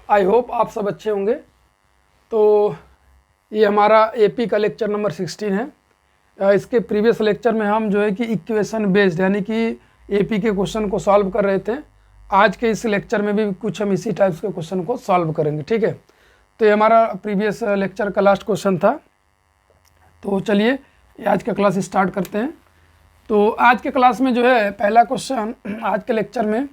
I hope आप सब अच्छे होंगे। तो ये हमारा एपी का लेक्चर नंबर 16 है। इसके प्रीवियस लेक्चर में हम जो है कि इक्वेशन बेस्ड यानी कि एपी के क्वेश्चन को सॉल्व कर रहे थे। आज के इस लेक्चर में भी कुछ हम इसी टाइप्स के क्वेश्चन को सॉल्व करेंगे, ठीक है। तो ये हमारा प्रीवियस लेक्चर का लास्ट क्वेश्चन था। तो चलिए आज का क्लास स्टार्ट करते हैं। तो आज के क्लास में जो है पहला क्वेश्चन आज के लेक्चर में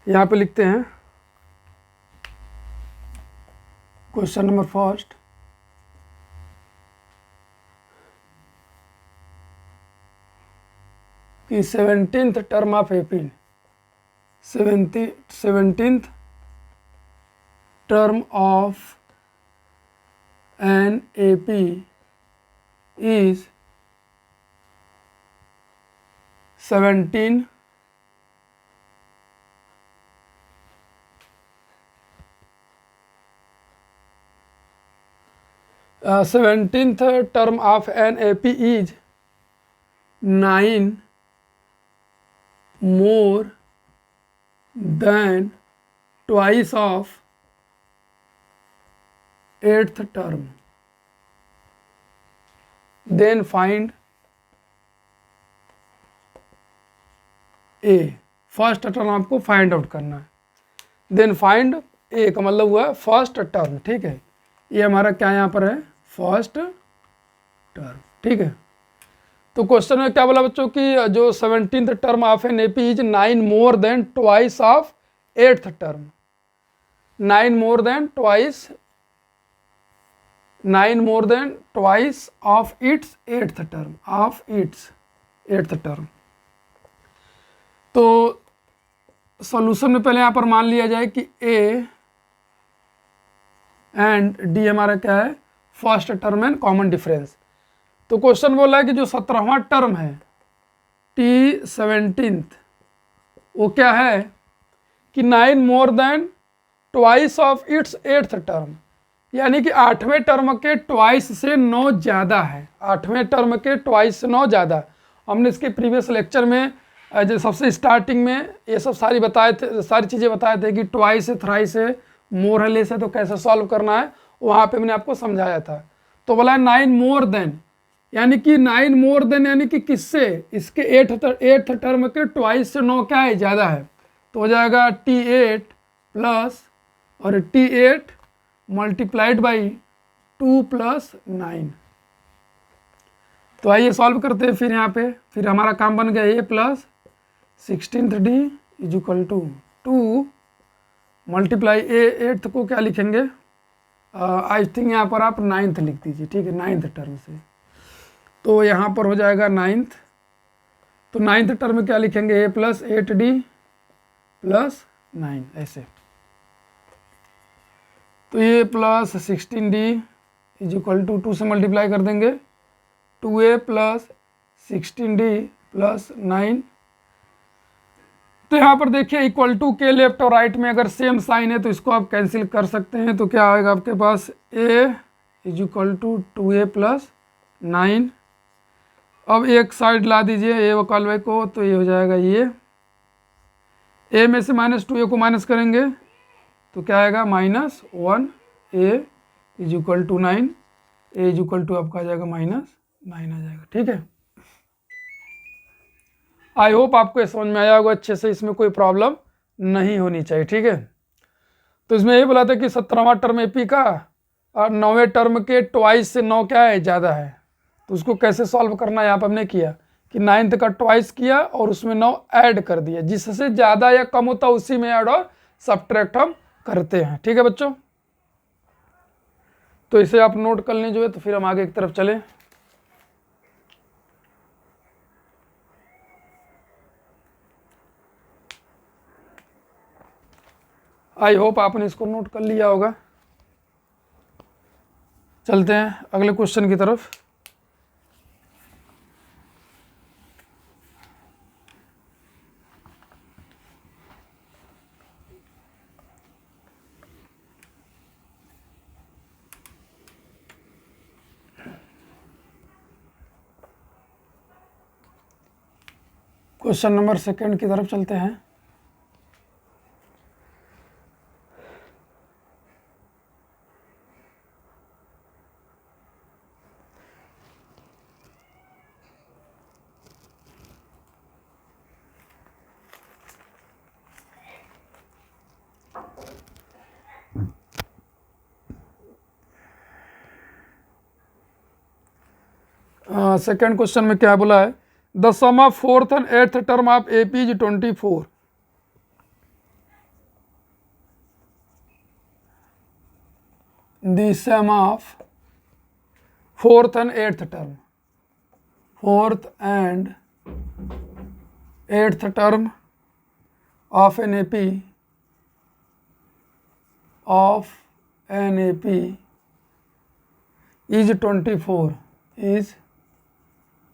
यहाँ पे लिखते हैं क्वेश्चन नंबर फर्स्ट, कि 17th term of AP, 17th term of an AP is 17 17th term of an AP is 9 more than twice of 8th term. Then find A. First term आपको find out करना है। Then find ए का मतलब हुआ first term, ठीक है। ये हमारा क्या यहाँ पर है, फर्स्ट टर्म, ठीक है। तो क्वेश्चन में क्या बोला बच्चों कि जो 17th term of an AP is 9 more than twice of 8th term, 9 more than twice of its 8th term, of its 8th term. तो सॉल्यूशन में पहले यहाँ पर मान लिया जाए कि ए एंड डी हमारा क्या है, first term and common difference. तो क्वेश्चन बोला है कि जो 17वां टर्म है टी 17th, वो क्या है कि 9 more than twice of its 8th term, यानी कि 8वें टर्म के ट्वाइस से 9 ज़्यादा है। 8वें टर्म के ट्वाइस से 9 ज़्यादा। हमने इसके प्रीवियस लेक्चर में जो सबसे स्टार्टिंग में ये सब सारी चीज़ें बताए थे कि ट्वाइस है, थ्राइस है, मोर है, लेस है, तो कैसे सॉल्व करना है वहाँ पे मैंने आपको समझाया था। तो बोला 9 मोर देन, यानी कि 9 मोर देन यानी कि किससे, इसके 8th टर्म के ट्वाइस से 9 क्या है, ज़्यादा है। तो हो जाएगा T8 प्लस और T8 मल्टीप्लाइड बाई 2 प्लस 9। तो आइए सॉल्व करते हैं फिर यहाँ पे। फिर हमारा काम बन गया A plus 16th D is equal to 2 multiply A 8th को क्या लिखेंगे, आई थिंक यहाँ पर आप 9th लिख दीजिए, ठीक है, 9th टर्म से। तो यहाँ पर हो जाएगा 9th। तो 9th टर्म में क्या लिखेंगे, ए प्लस 8d प्लस 9, ऐसे। तो ये plus 16d is equal to 2 से मल्टीप्लाई कर देंगे, 2a प्लस 16d प्लस 9। तो यहाँ पर देखिए इक्वल टू के लेफ्ट और राइट में अगर सेम साइन है तो इसको आप कैंसिल कर सकते हैं। तो क्या आएगा आपके पास, a is equal to 2a plus 9। अब एक साइड ला दीजिए ए वकाल वाई को, तो ये हो जाएगा ये, a में से -2a को माइनस करेंगे तो क्या आएगा -1, a is equal to 9, a is equal to आपका आ जाएगा -9 आ जाएगा, ठीक है। आई होप आपको ये समझ में आया होगा अच्छे से, इसमें कोई प्रॉब्लम नहीं होनी चाहिए, ठीक है। तो इसमें ये बोला था कि 17वां टर्म एपी का और 9वें टर्म के ट्वाइस से 9 क्या है, ज़्यादा है। तो उसको कैसे सॉल्व करना है यहाँ पर हमने किया कि 9th का ट्वाइस किया और उसमें 9 ऐड कर दिया, जिससे ज़्यादा या कम होता उसी में ऐड और सब्ट्रैक्ट हम करते हैं, ठीक है बच्चों। तो इसे आप नोट कर लें जो है, तो फिर हम आगे की तरफ चलें। आई होप आपने इसको नोट कर लिया होगा। चलते हैं अगले क्वेश्चन की तरफ। क्वेश्चन नंबर सेकंड की तरफ चलते हैं। सेकंड क्वेश्चन में क्या बोला है, the sum of fourth and eighth term of AP is 24। The sum of fourth and eighth term, fourth and eighth term of an AP is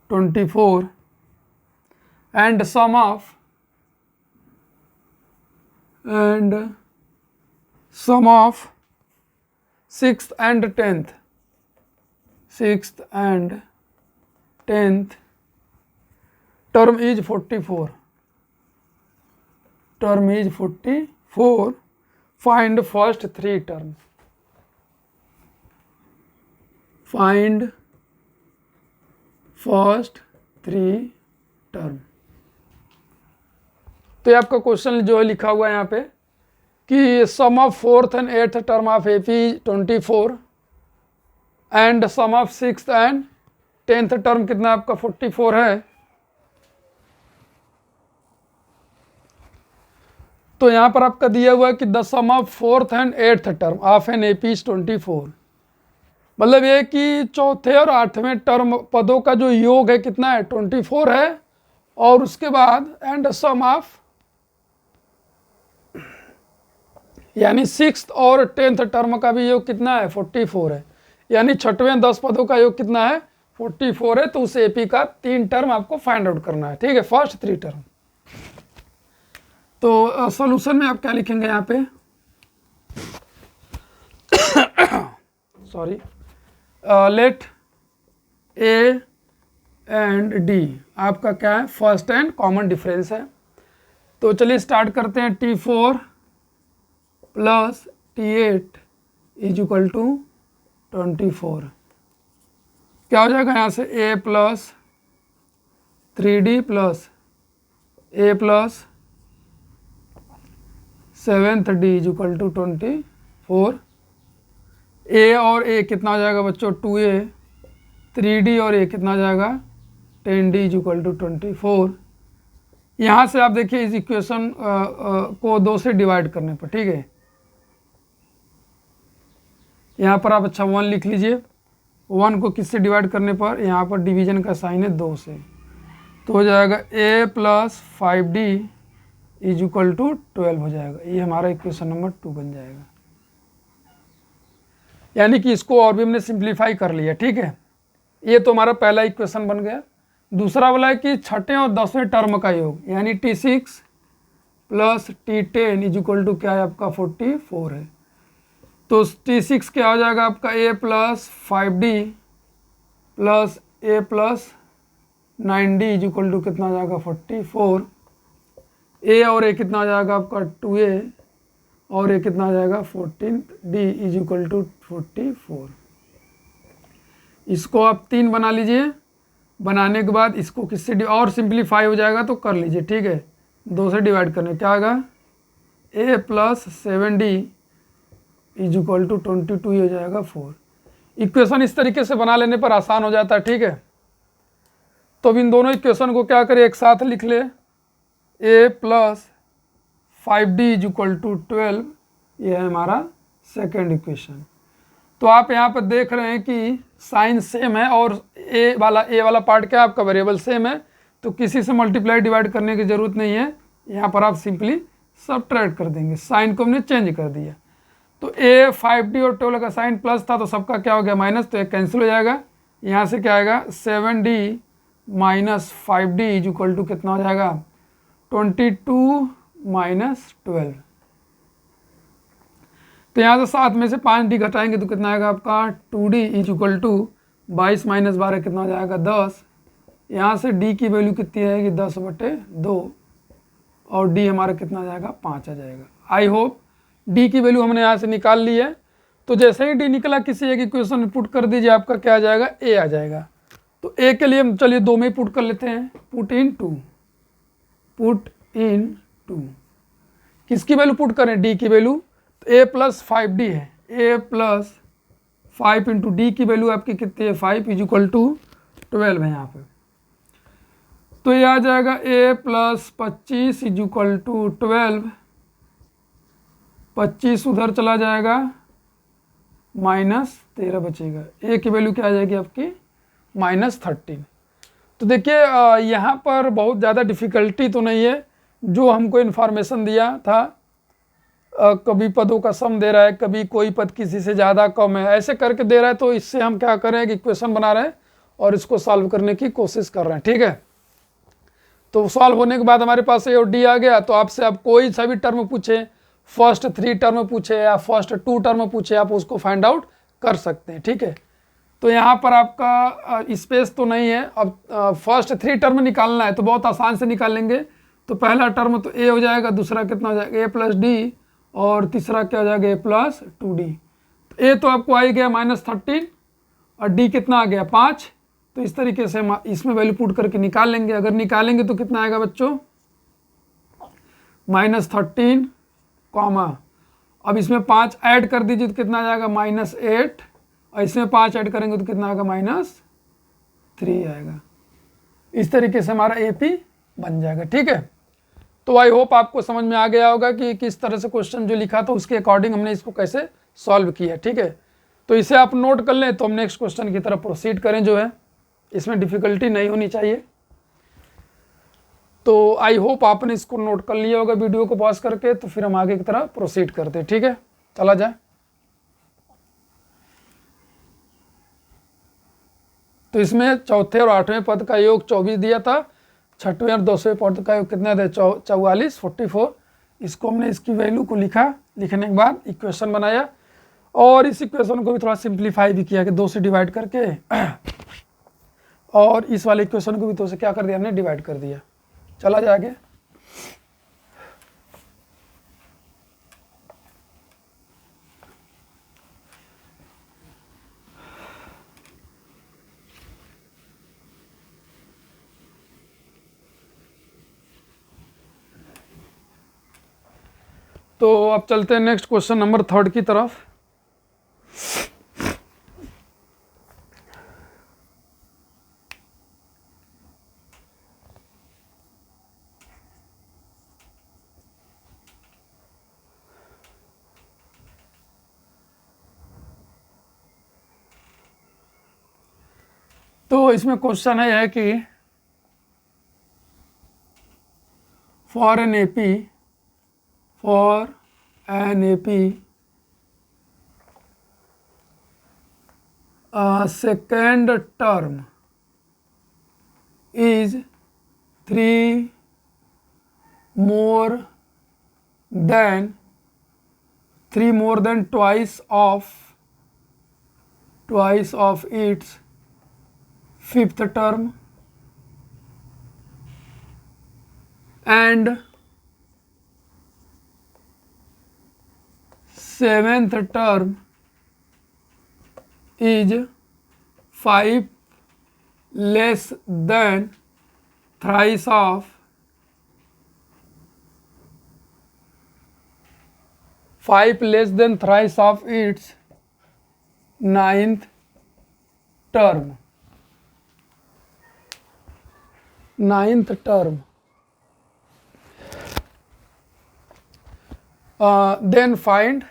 24, and sum of sixth and tenth term is 44. Term is 44. Find first three terms. Find first three term. तो ये आपका question जो है लिखा हुआ है यहाँ पे कि sum of fourth and eighth term of AP 24 and sum of sixth and tenth term कितना आपका 44 है। तो यहाँ पर आपका दिया हुआ है कि the sum of fourth and eighth term of an AP is 24। मतलब ये कि चौथे और आठवें टर्म पदों का जो योग है कितना है 24 है, और उसके बाद एंड सम ऑफ यानी सिक्स्थ और टेंथ टर्म का भी योग कितना है 44 है, यानी छठवें 10 पदों का योग कितना है 44 है। तो उस AP का 3 टर्म आपको फाइंड आउट करना है, ठीक है, फर्स्ट 3 टर्म। तो सॉल्यूशन में आप क्या लिखेंगे यहाँ पे, sorry, let A and D आपका क्या है फर्स्ट एंड कॉमन डिफरेंस है। तो चलिए स्टार्ट करते हैं। T4 plus T8 is equal to 24। क्या हो जाएगा यहाँ से A plus 3D plus A plus 7th D is equal to 24। A और A कितना हो जाएगा बच्चों 2A, 3D और A कितना हो जाएगा 10D इज इक्वल टू 24। यहाँ से आप देखिए इस इक्वेशन को 2 से डिवाइड करने पर, ठीक है, यहाँ पर आप अच्छा 1 लिख लीजिए। 1 को किससे डिवाइड करने पर, यहाँ पर डिवीजन का साइन है 2 से, तो हो जाएगा A plus 5D is equal to 12 हो जाएगा। ये हमारा इक्वेशन नंबर 2 बन जाएगा। यानी कि इसको और भी हमने सिंप्लीफाई कर लिया, ठीक है। ये तो हमारा पहला इक्वेशन बन गया। दूसरा वाला है कि छठे और 10वें टर्म का योग, यानी T6 plus T10 is equal to क्या है आपका 44 है। तो T6 क्या हो जाएगा आपका A plus 5D plus A plus 9D is equal to कितना हो जाएगा 44। A और A कितना आ जाएगा आपका 2A और A कितना आ जाएगा 14D इज इक्वल टू 44। इसको आप 3 बना लीजिए। बनाने के बाद इसको किससे और सिंप्लीफाई हो जाएगा तो कर लीजिए, ठीक है, 2 से डिवाइड करने क्या आएगा A plus 7D is equal to 22 हो जाएगा 4। इक्वेशन इस तरीके से बना लेने पर आसान हो जाता है, ठीक है। तो अब इन दोनों इक्वेशन को क्या करें एक साथ लिख ले। A plus 5D is equal to 12, ये है हमारा सेकेंड इक्वेशन। तो आप यहाँ पर देख रहे हैं कि साइन सेम है और ए वाला पार्ट क्या है आपका वेरिएबल सेम है, तो किसी से मल्टीप्लाई डिवाइड करने की ज़रूरत नहीं है। यहाँ पर आप सिंपली सबट्रैक्ट कर देंगे, साइन को हमने चेंज कर दिया। तो A 5D और 12 का साइन प्लस था तो सबका क्या हो गया माइनस, तो ये कैंसिल हो जाएगा। यहाँ से क्या आएगा 7D minus 5D is equal to कितना हो जाएगा 22 माइनस 12। तो यहाँ से 7 में से 5D घटाएंगे तो कितना आएगा आपका 2D is equal to 22 minus 12 कितना हो जाएगा 10 यहाँ से डी की वैल्यू कितनी आएगी 10/2 और डी हमारा कितना आ जाएगा 5 आ जाएगा। आई होप डी की वैल्यू हमने यहाँ से निकाल ली है। तो जैसे ही डी निकला किसी एक इक्वेशन में पुट कर दीजिए, आपका क्या आ जाएगा ए आ जाएगा। तो ए के लिए हम चलिए 2 में ही पुट कर लेते हैं, पुट इन टू किसकी वैल्यू पुट करें डी की वैल्यू, तो ए प्लस 5d है, ए प्लस 5 इंटू डी की वैल्यू आपकी कितनी है 5 इज इक्वल टू 12 है यहाँ पे। तो ये आ जाएगा ए प्लस 25 इज इक्वल टू 12, 25 उधर चला जाएगा -13 बचेगा, ए की वैल्यू क्या आ जाएगी आपकी -13। तो देखिए यहाँ पर बहुत ज़्यादा डिफ़िकल्टी तो नहीं है, जो हमको इन्फॉर्मेशन दिया था कभी पदों का सम दे रहा है, कभी कोई पद किसी से ज़्यादा कम है, ऐसे करके दे रहा है। तो इससे हम क्या कर रहे हैं कि इक्वेशन बना रहे हैं और इसको सॉल्व करने की कोशिश कर रहे हैं, ठीक है। तो सॉल्व होने के बाद हमारे पास ए और डी आ गया। तो आपसे आप कोई सा भी टर्म पूछे, फर्स्ट 3 टर्म पूछे या फर्स्ट 2 टर्म पूछे, आप उसको फाइंड आउट कर सकते हैं, ठीक है। तो यहाँ पर आपका स्पेस तो नहीं है। अब फर्स्ट 3 टर्म निकालना है तो बहुत आसान से निकाल लेंगे। तो पहला टर्म तो ए हो जाएगा, दूसरा कितना हो जाएगा ए प्लस डी, और तीसरा क्या हो जाएगा ए प्लस 2d। तो ए तो आपको आ ही गया -13 और डी कितना आ गया 5। तो इस तरीके से हम इसमें वैल्यू पुट करके निकाल लेंगे। अगर निकालेंगे तो कितना आएगा बच्चों -13 कॉमा, अब इसमें 5 ऐड कर दीजिए तो कितना आ जाएगा -8, और इसमें 5 ऐड करेंगे तो कितना आएगा -3 आएगा। इस तरीके से हमारा AP बन जाएगा, ठीक है। तो आई होप आपको समझ में आ गया होगा कि किस तरह से क्वेश्चन जो लिखा था उसके अकॉर्डिंग हमने इसको कैसे सॉल्व किया, ठीक है। तो इसे आप नोट कर लें तो हम नेक्स्ट क्वेश्चन की तरफ प्रोसीड करें, जो है इसमें डिफ़िकल्टी नहीं होनी चाहिए। तो आई होप आपने इसको नोट कर लिया होगा वीडियो को पॉज करके। तो फिर हम आगे की तरफ प्रोसीड करते हैं, ठीक है, चला जाए। तो इसमें चौथे और 8वें पद का योग 24 दिया था, 6वें और 10वें पद का योग कितना था 44 44। इसको हमने इसकी वैल्यू को लिखा, लिखने के बाद इक्वेशन बनाया और इस इक्वेशन को भी थोड़ा सिंप्लीफाई भी किया कि 2 से डिवाइड करके, और इस वाले इक्वेशन को भी 2 से क्या कर दिया हमने डिवाइड कर दिया। चला जाए आगे। तो अब चलते हैं नेक्स्ट क्वेश्चन नंबर 3 की तरफ। तो इसमें क्वेश्चन है कि for an AP second term is 3 more than twice of its fifth term, and seventh term is 5 less than thrice of its ninth term. Then find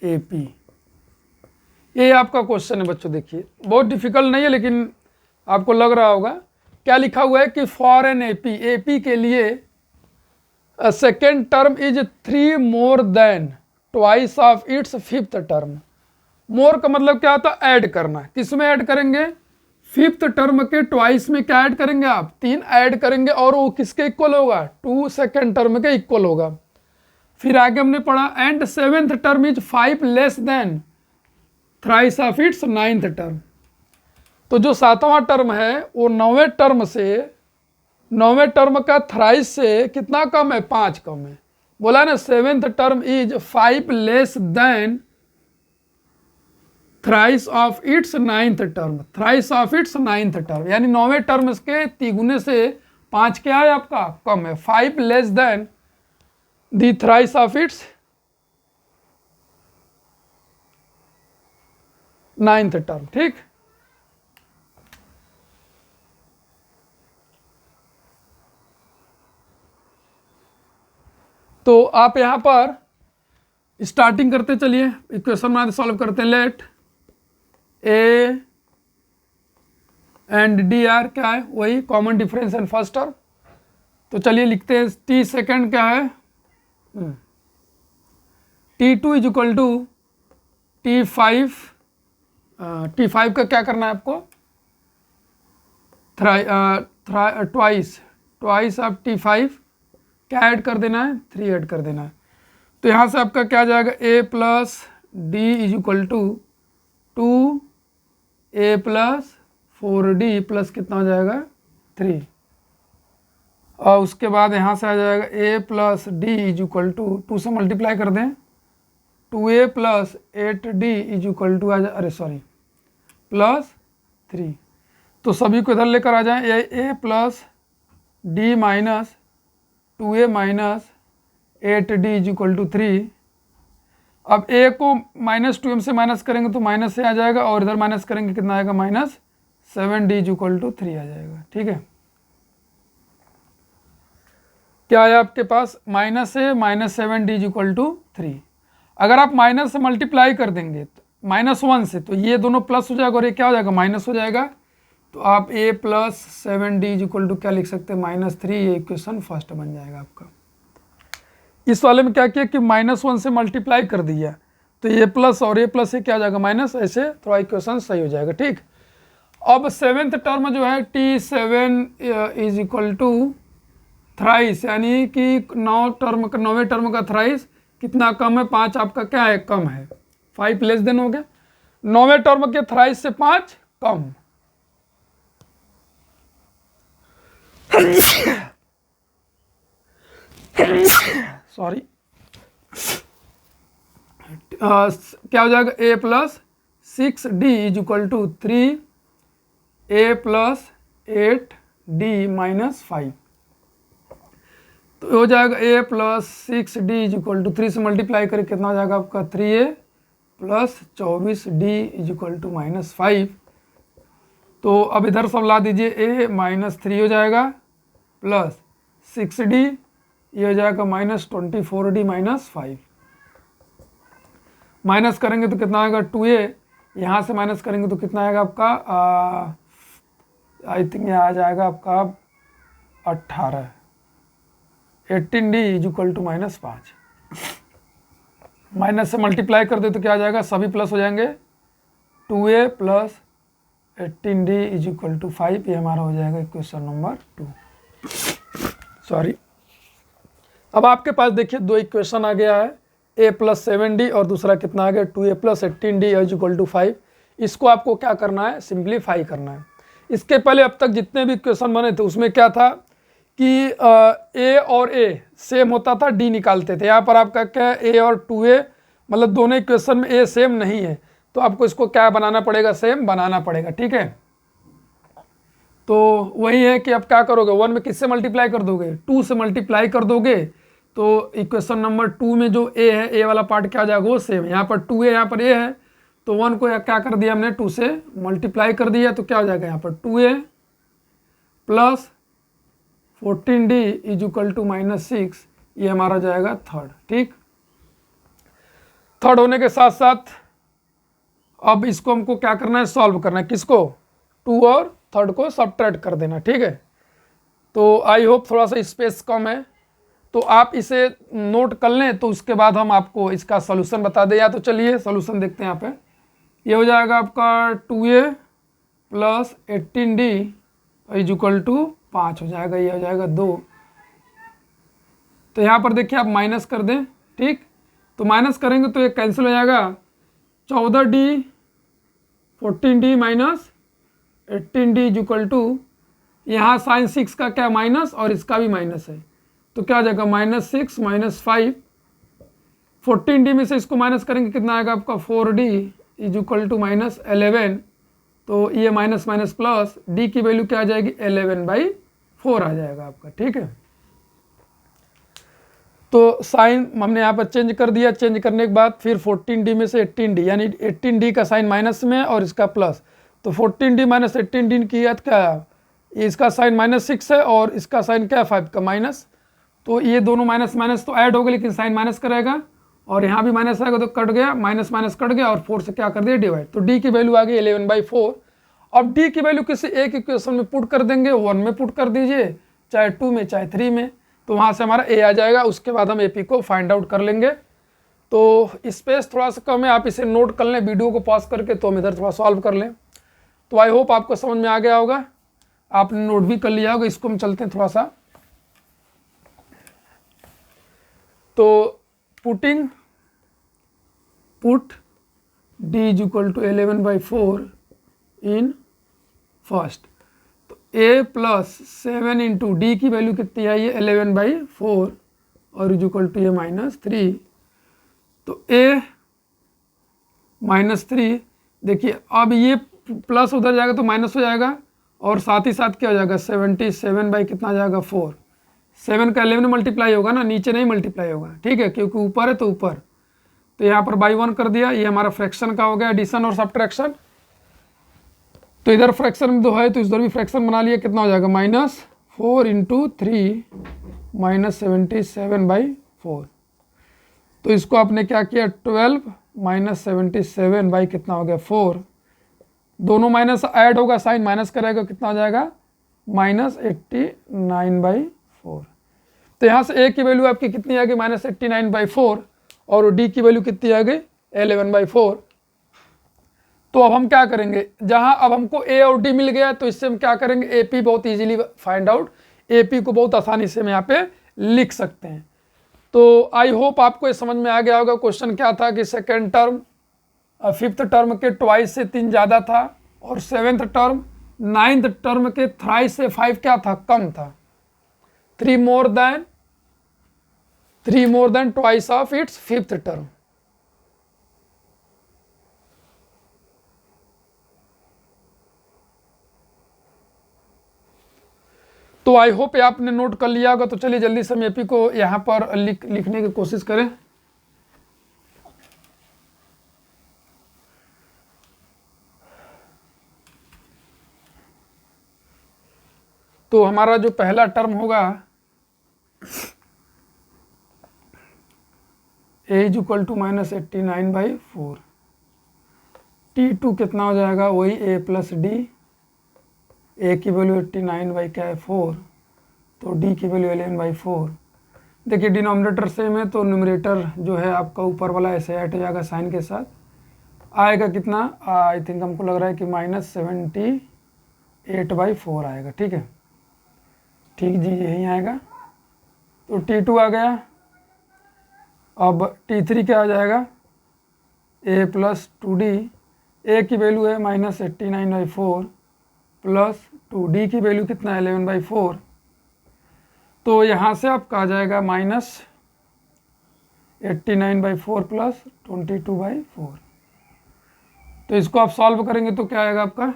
AP। ये आपका question है बच्चों। देखिए बहुत डिफिकल्ट नहीं है, लेकिन आपको लग रहा होगा क्या लिखा हुआ है कि फॉर एन AP के लिए second term is 3 more than twice of its fifth term। मोर का मतलब क्या होता है ऐड करना। किस में ऐड करेंगे 5th टर्म के ट्वाइस में क्या ऐड करेंगे आप 3 ऐड करेंगे, और वो किसके इक्वल होगा 2 सेकेंड टर्म के इक्वल होगा। फिर आगे हमने पढ़ा and 7th term is 5 less than thrice of its 9th term. तो जो 7वां टर्म है वो 9वें टर्म से, 9वें टर्म का थ्राइस से कितना कम है? 5 कम है। बोला ना 7th term is 5 less than thrice of its 9th term, thrice of its 9th term, यानी 9वें टर्म के तिगुने से 5 क्या है आपका? कम है। 5 less than the thrice of its 9th term. ठीक, तो आप यहां पर स्टार्टिंग करते चलिए, इक्वेशन में सॉल्व करते हैं। Let A and D are क्या है? वही common difference and first term. तो चलिए लिखते हैं। टी सेकेंड क्या है? T2 is equal to T5। T5 का क्या करना है आपको? ट्वाइस ऑफ T5 क्या ऐड कर देना है? 3 ऐड कर देना है। तो यहाँ से आपका क्या जाएगा? A plus D is equal to 2A plus 4D plus कितना हो जाएगा? 3। और उसके बाद यहाँ से आ जाएगा A plus D is equal to 2 से मल्टीप्लाई कर दें, 2A plus 8D is equal to अरे सॉरी प्लस 3। तो सभी को इधर लेकर आ जाएं। A plus D minus 2A minus 8D is equal to 3। अब A को -2m से माइनस करेंगे तो माइनस से आ जाएगा, और इधर माइनस करेंगे कितना आएगा? -7D इज इक्वल टू 3 आ जाएगा। ठीक है, क्या है आपके पास? माइनस से -7D इज इक्वल टू 3। अगर आप माइनस से मल्टीप्लाई कर देंगे -1 से, तो ये दोनों प्लस हो जाएगा और ये क्या हो जाएगा? माइनस हो जाएगा। तो आप A plus 7D is equal to क्या लिख सकते हैं? -3। ये इक्वेशन फर्स्ट बन जाएगा आपका। इस वाले में क्या किया कि -1 से मल्टीप्लाई कर दिया, तो ये प्लस और ये प्लस से क्या हो जाएगा? माइनस। ऐसे थोड़ा इक्वेशन सही हो जाएगा। ठीक, अब 7th टर्म जो है T7 is equal to thrice, यानी कि 9वें टर्म का थ्राइस कितना कम है? 5 आपका क्या है? कम है। 5 लेस देन हो गया। 9वें टर्म के थ्राइस से 5 कम। सॉरी, क्या हो जाएगा? A plus 6D is equal to 3A plus 8D minus 5। तो हो जाएगा A plus 6D is equal to 3 से मल्टीप्लाई करके कितना हो जाएगा आपका? 3A plus 24D is equal to -5। तो अब इधर सब ला दीजिए। A -3 हो जाएगा प्लस 6D, ये हो जाएगा -24D -5। माइनस करेंगे तो कितना आएगा? 2A। यहाँ से माइनस करेंगे तो कितना आएगा आपका? आई थिंक यहाँ आ जाएगा आपका 18। 18D is equal to -5। Minus से मल्टीप्लाई कर दे तो क्या आ जाएगा? सभी प्लस हो जाएंगे। 2A plus 18D is equal to 5। ये हमारा हो जाएगा इक्वेशन नंबर 2। सॉरी, अब आपके पास देखिए दो इक्वेशन आ गया है, A प्लस 7D और दूसरा कितना आ गया? 2A plus 18D is equal to 5। इसको आपको क्या करना है? सिंप्लीफाई करना है। इसके पहले अब तक जितने भी इक्वेशन बने थे उसमें क्या था कि A और A सेम होता था, D निकालते थे। यहाँ पर आपका क्या है? A और 2A, मतलब दोनों इक्वेशन में A सेम नहीं है, तो आपको इसको क्या बनाना पड़ेगा? सेम बनाना पड़ेगा। ठीक है, तो वही है कि आप क्या करोगे? 1 में किससे मल्टीप्लाई कर दोगे? 2 से मल्टीप्लाई कर दोगे, तो इक्वेशन नंबर 2 में जो A है, A वाला पार्ट क्या हो जाएगा? वो सेम। यहाँ पर 2A, यहाँ पर A है, तो 1 को क्या कर दिया हमने? 2 से मल्टीप्लाई कर दिया, तो क्या हो जाएगा? यहाँ पर 2A plus 14D is equal to -6। ये हमारा जाएगा थर्ड। ठीक, थर्ड होने के साथ साथ अब इसको हमको क्या करना है? सॉल्व करना है। किसको? 2 और थर्ड को सब्ट्रैक्ट कर देना। ठीक है, तो आई होप थोड़ा सा स्पेस कम है, तो आप इसे नोट कर लें, तो उसके बाद हम आपको इसका सॉल्यूशन बता दें। या तो चलिए सॉल्यूशन देखते हैं। यहाँ पे ये हो जाएगा आपका 2A plus 18D is equal to 5 हो जाएगा। ये हो जाएगा 2। तो यहाँ पर देखिए आप माइनस कर दें। ठीक, तो माइनस करेंगे तो ये कैंसिल हो जाएगा। 14D 14d minus 18d is equal to, यहाँ साइन 6 का क्या माइनस और इसका भी माइनस है, तो क्या आ जाएगा -6 - 5। 14d में से इसको माइनस करेंगे कितना आएगा आपका 4d इज इक्वल टू -11। तो ये माइनस माइनस प्लस, d की वैल्यू क्या आ जाएगी 11/4 आ जाएगा आपका। ठीक है, तो साइन हमने यहाँ पर चेंज कर दिया। चेंज करने के बाद फिर 14d में से 18d, यानी 18d का साइन माइनस में और इसका प्लस, तो 14d - 18d की याद क्या है, इसका साइन -6 है और इसका साइन क्या है 5 का माइनस, तो ये दोनों माइनस माइनस तो ऐड हो गए लेकिन साइन माइनस करेगा और यहाँ भी माइनस आएगा तो कट गया, माइनस माइनस कट गया और 4 से क्या कर दिया डिवाइड, तो d की वैल्यू आ गई 11/4। अब d की वैल्यू किसी एक इक्वेशन में पुट कर देंगे, 1 में पुट कर दीजिए, चाहे 2 में चाहे 3 में, तो वहाँ से हमारा a आ जाएगा। उसके बाद हम AP को फाइंड आउट कर लेंगे। तो स्पेस थोड़ा सा कम है, आप इसे नोट कर लें वीडियो को पॉज करके, तो हम इधर थोड़ा सॉल्व कर लें। तो आई होप आपको समझ में आ गया होगा, आपने नोट भी कर लिया होगा। इसको हम चलते हैं थोड़ा सा। तो put d is equal to 11/4 in first, तो a प्लस 7 इंटू डी की वैल्यू कितनी आई है 11/4 और इज इक्वल टू ये -3, तो a -3, देखिए अब ये प्लस उधर जाएगा तो माइनस हो जाएगा और साथ ही साथ क्या हो जाएगा 77 बाई कितना आ जाएगा 4, 7 का 11 में मल्टीप्लाई होगा ना, नीचे नहीं मल्टीप्लाई होगा। ठीक है, क्योंकि ऊपर है तो ऊपर, तो यहाँ पर बाई 1 कर दिया। ये हमारा फ्रैक्शन का हो गया एडिशन और सब्ट्रैक्शन। तो इधर फ्रैक्शन में 2 है तो इधर भी फ्रैक्शन बना लिया, कितना हो जाएगा -4 इंटू 3 -77/4। तो इसको आपने क्या किया 12 -77 बाई कितना हो गया 4, दोनों माइनस ऐड होगा, साइन माइनस करेगा, कितना हो जाएगा -89/4। तो यहाँ से a की वैल्यू आपकी कितनी आ गई -89/4 और d की वैल्यू कितनी आ गई 11/4। तो अब हम क्या करेंगे, जहाँ अब हमको a और d मिल गया तो इससे हम क्या करेंगे AP बहुत इजीली फाइंड आउट, AP को बहुत आसानी से हम यहाँ पे लिख सकते हैं। तो आई होप आपको ये समझ में आ गया होगा। क्वेश्चन क्या था कि सेकेंड टर्म 5th टर्म के ट्वाइस से 3 ज़्यादा था और 7th टर्म 9th टर्म के थ्राइस से 5 क्या था कम था, 3 more than twice of its 5th term. तो आई होप ये आपने नोट कर लिया होगा। तो चलिए जल्दी से हम AP को यहाँ पर लिखने की कोशिश करें। तो हमारा जो पहला टर्म होगा a is equal to -89/4, T2 कितना हो जाएगा वही a प्लस डी, a की वैल्यू 89/4 तो d की वैल्यू 11/4। देखिए डिनोमिनेटर सेम है तो न्यूमरेटर जो है आपका ऊपर वाला ऐसे ऐड हो जाएगा साइन के साथ, आएगा कितना आई थिंक हमको लग रहा है कि -78/4 आएगा। ठीक है, ठीक जी यही आएगा। तो T2 आ गया। अब T3 क्या आ जाएगा a प्लस 2d, a की वैल्यू है -89/4 प्लस 2d की वैल्यू कितना है 11/4, तो यहाँ से आपका आ जाएगा -89/4 प्लस 22/4। तो इसको आप सॉल्व करेंगे तो क्या आएगा आपका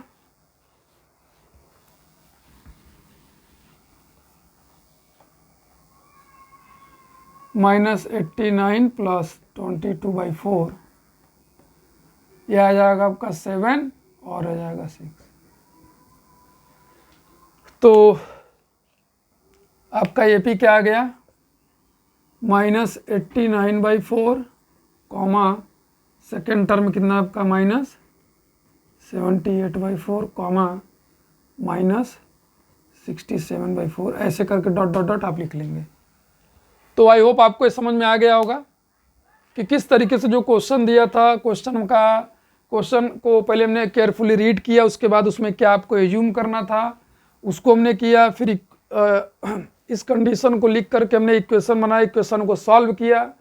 -89 प्लस 22/4, यह आ जाएगा आपका 7 और आ जाएगा 6। तो आपका AP क्या आ गया -89/4 कॉमा सेकेंड टर्म कितना आपका -78/4 कॉमा -67/4, ऐसे करके डॉट डॉट डॉट आप लिख लेंगे। तो आई होप आपको ये समझ में आ गया होगा कि किस तरीके से जो क्वेश्चन दिया था, क्वेश्चन को पहले हमने केयरफुली रीड किया, उसके बाद उसमें क्या आपको एज्यूम करना था उसको हमने किया, फिर इस कंडीशन को लिख करके हमने इक्वेशन बनाया, इक्वेशन को सॉल्व किया,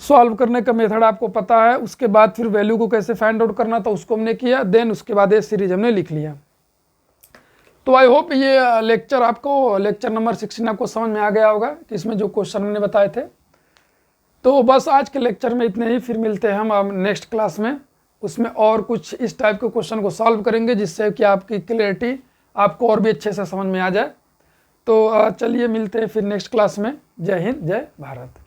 सॉल्व करने का मेथड आपको पता है। उसके बाद फिर वैल्यू को कैसे फाइंड आउट करना था उसको हमने किया, देन उसके बाद ये सीरीज हमने लिख लिया। तो आई होप ये लेक्चर आपको, लेक्चर नंबर 16 आपको समझ में आ गया होगा कि इसमें जो क्वेश्चन हमने बताए थे। तो बस आज के लेक्चर में इतने ही, फिर मिलते हैं हम नेक्स्ट क्लास में। उसमें और कुछ इस टाइप के क्वेश्चन को सॉल्व करेंगे जिससे कि आपकी क्लियरिटी आपको और भी अच्छे से समझ में आ जाए। तो चलिए मिलते हैं फिर नेक्स्ट क्लास में। जय हिंद, जय भारत।